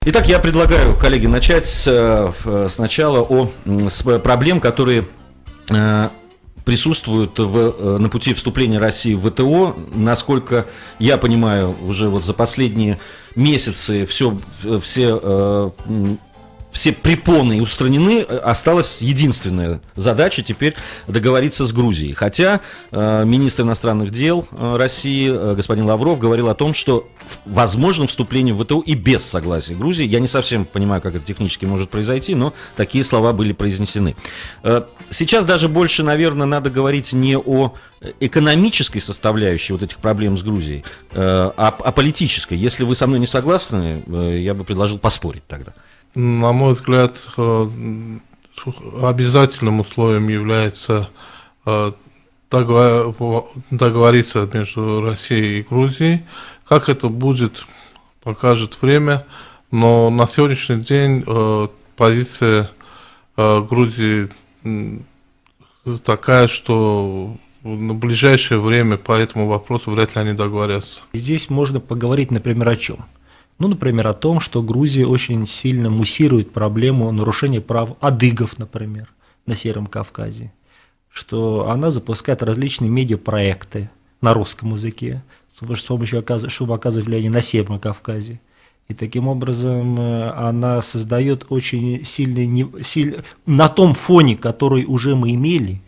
Итак, я предлагаю, коллеги, начать сначала с проблем, которые присутствуют на пути вступления России в ВТО. Насколько я понимаю, уже вот за последние месяцы все препоны устранены, осталась единственная задача теперь договориться с Грузией. Хотя министр иностранных дел России господин Лавров говорил о том, что возможно вступление в ВТО и без согласия Грузии. Я не совсем понимаю, как это технически может произойти, но такие слова были произнесены. Сейчас даже больше, наверное, надо говорить не о экономической составляющей вот этих проблем с Грузией, а политической. Если вы со мной не согласны, я бы предложил поспорить тогда. На мой взгляд, обязательным условием является договориться между Россией и Грузией. Как это будет, покажет время, но на сегодняшний день позиция Грузии такая, что на ближайшее время по этому вопросу вряд ли они договорятся. Здесь можно поговорить, например, о чем? Ну, например, о том, что Грузия очень сильно муссирует проблему нарушения прав адыгов, например, на Северном Кавказе, что она запускает различные медиапроекты на русском языке, чтобы оказывать влияние на Северном Кавказе. И таким образом она создает очень сильный на том фоне, который уже мы имели,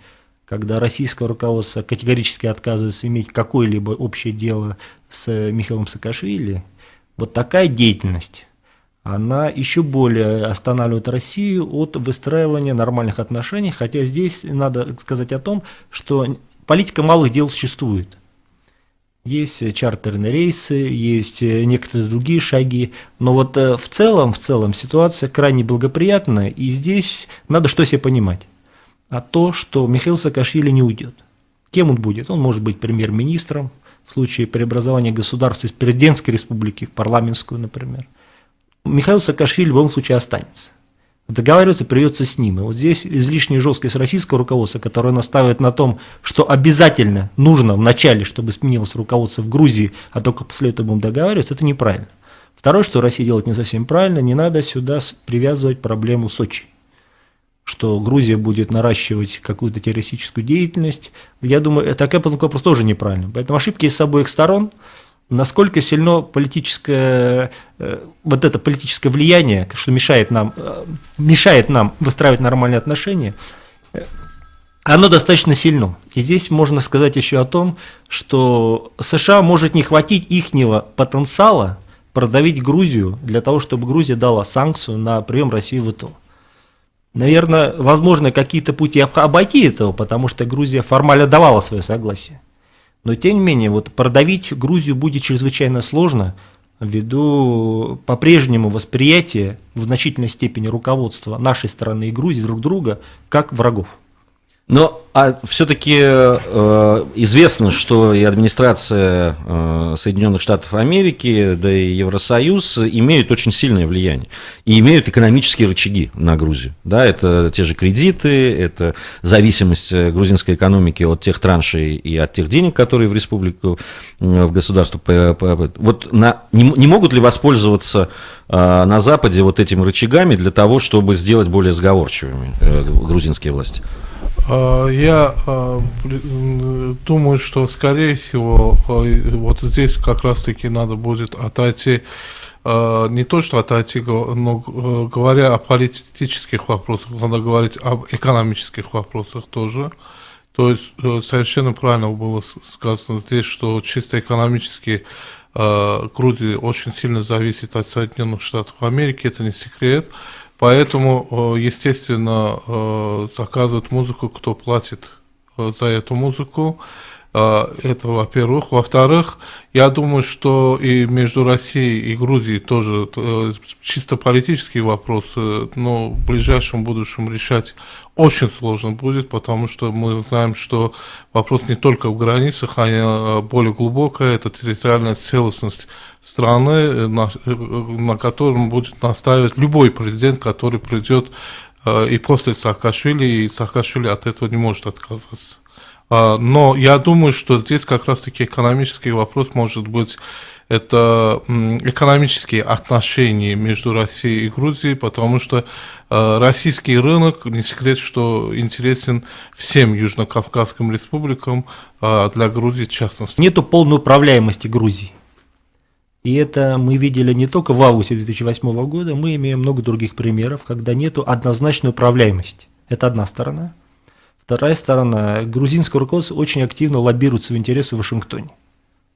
когда российское руководство категорически отказывается иметь какое-либо общее дело с Михаилом Саакашвили. Вот такая деятельность, она еще более останавливает Россию от выстраивания нормальных отношений, хотя здесь надо сказать о том, что политика малых дел существует. Есть чартерные рейсы, есть некоторые другие шаги, но вот в целом ситуация крайне благоприятная, и здесь надо что себе понимать, а то, что Михаил Саакашвили не уйдет. Кем он будет? Он может быть премьер-министром, в случае преобразования государства из президентской республики в парламентскую, например. Михаил Саакашвили в любом случае останется. Договариваться придется с ним. И вот здесь излишняя жесткость российского руководства, которое настаивает на том, что обязательно нужно вначале, чтобы сменилось руководство в Грузии, а только после этого будем договариваться, это неправильно. Второе, что Россия делает не совсем правильно, не надо сюда привязывать проблему Сочи, что Грузия будет наращивать какую-то террористическую деятельность. Я думаю, такой вопрос тоже неправильный. Поэтому ошибки есть с обоих сторон. Насколько сильно политическое, вот это политическое влияние, что мешает нам выстраивать нормальные отношения, оно достаточно сильно. И здесь можно сказать еще о том, что США может не хватить ихнего потенциала продавить Грузию для того, чтобы Грузия дала санкцию на прием России в ВТО. Наверное, возможно, какие-то пути обойти этого, потому что Грузия формально давала свое согласие. Но, тем не менее, вот продавить Грузию будет чрезвычайно сложно, ввиду по-прежнему восприятия в значительной степени руководства нашей страны и Грузии друг друга как врагов. Но все-таки известно, что и администрация Соединенных Штатов Америки, да и Евросоюз имеют очень сильное влияние и имеют экономические рычаги на Грузию. Да, это те же кредиты, это зависимость грузинской экономики от тех траншей и от тех денег, которые в республику, в государство. Вот не могут ли воспользоваться на Западе вот этими рычагами для того, чтобы сделать более сговорчивыми грузинские власти? Я думаю, что, скорее всего, вот здесь как раз-таки надо будет отойти, не то что отойти, но говоря о политических вопросах, надо говорить об экономических вопросах тоже. То есть совершенно правильно было сказано здесь, что чисто экономически Грузия очень сильно зависит от Соединенных Штатов Америки, это не секрет. Поэтому, естественно, заказывают музыку, кто платит за эту музыку. Это, во-первых. Во-вторых, я думаю, что и между Россией и Грузией тоже чисто политические вопросы, но в ближайшем будущем решать очень сложно будет, потому что мы знаем, что вопрос не только в границах, а более глубокая, это территориальная целостность страны, на котором будет настаивать любой президент, который придет и после Саакашвили, и Саакашвили от этого не может отказаться. Но я думаю, что здесь как раз-таки экономический вопрос может быть это экономические отношения между Россией и Грузией, потому что российский рынок, не секрет, что интересен всем южнокавказским республикам, а для Грузии в частности. Нету полной управляемости Грузии. И это мы видели не только в августе 2008 года, мы имеем много других примеров, когда нету однозначной управляемости. Это одна сторона. Вторая сторона, грузинское руководство очень активно лоббирует свои интересы в Вашингтоне.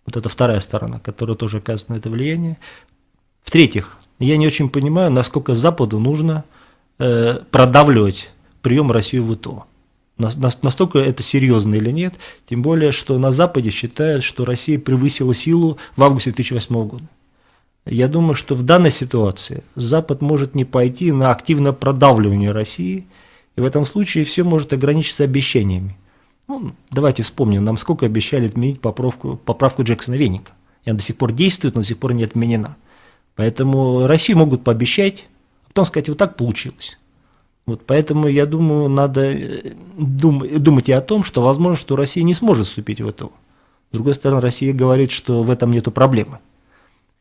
Вот это вторая сторона, которая тоже оказывает на это влияние. В-третьих, я не очень понимаю, насколько Западу нужно продавливать прием России в ВТО. Настолько это серьезно или нет, тем более, что на Западе считают, что Россия превысила силу в августе 2008 года. Я думаю, что в данной ситуации Запад может не пойти на активное продавливание России, и в этом случае все может ограничиться обещаниями. Ну, давайте вспомним, нам сколько обещали отменить поправку Джексона-Веника. И она до сих пор действует, но до сих пор не отменена. Поэтому Россию могут пообещать, а потом сказать, вот так получилось. Вот поэтому, я думаю, надо думать и о том, что возможно, что Россия не сможет вступить в это. С другой стороны, Россия говорит, что в этом нету проблемы.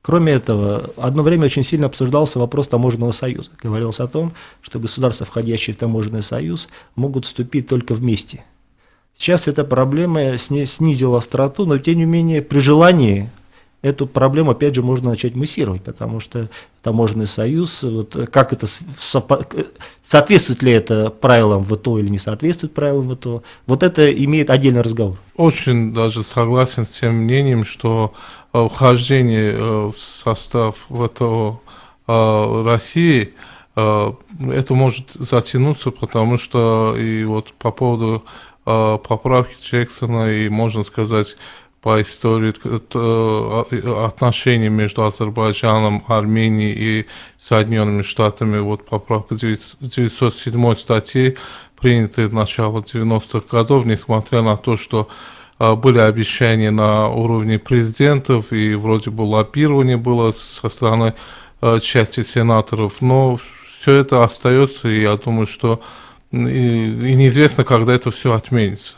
Кроме этого, одно время очень сильно обсуждался вопрос таможенного союза. Говорилось о том, что государства, входящие в таможенный союз, могут вступить только вместе. Сейчас эта проблема снизила остроту, но тем не менее при желании эту проблему опять же можно начать муссировать, потому что таможенный союз, вот, как это соответствует ли это правилам ВТО или не соответствует правилам ВТО, вот это имеет отдельный разговор. Очень даже согласен с тем мнением, что вхождение в состав ВТО России это может затянуться, потому что и вот по поводу поправки Джексона и, можно сказать, по истории отношений между Азербайджаном, Арменией и Соединенными Штатами, вот поправка 907 статьи, принятая в начале 90-х годов, несмотря на то, что были обещания на уровне президентов и вроде бы лоббирование было со стороны части сенаторов, но все это остается, и я думаю, что и неизвестно, когда это все отменится.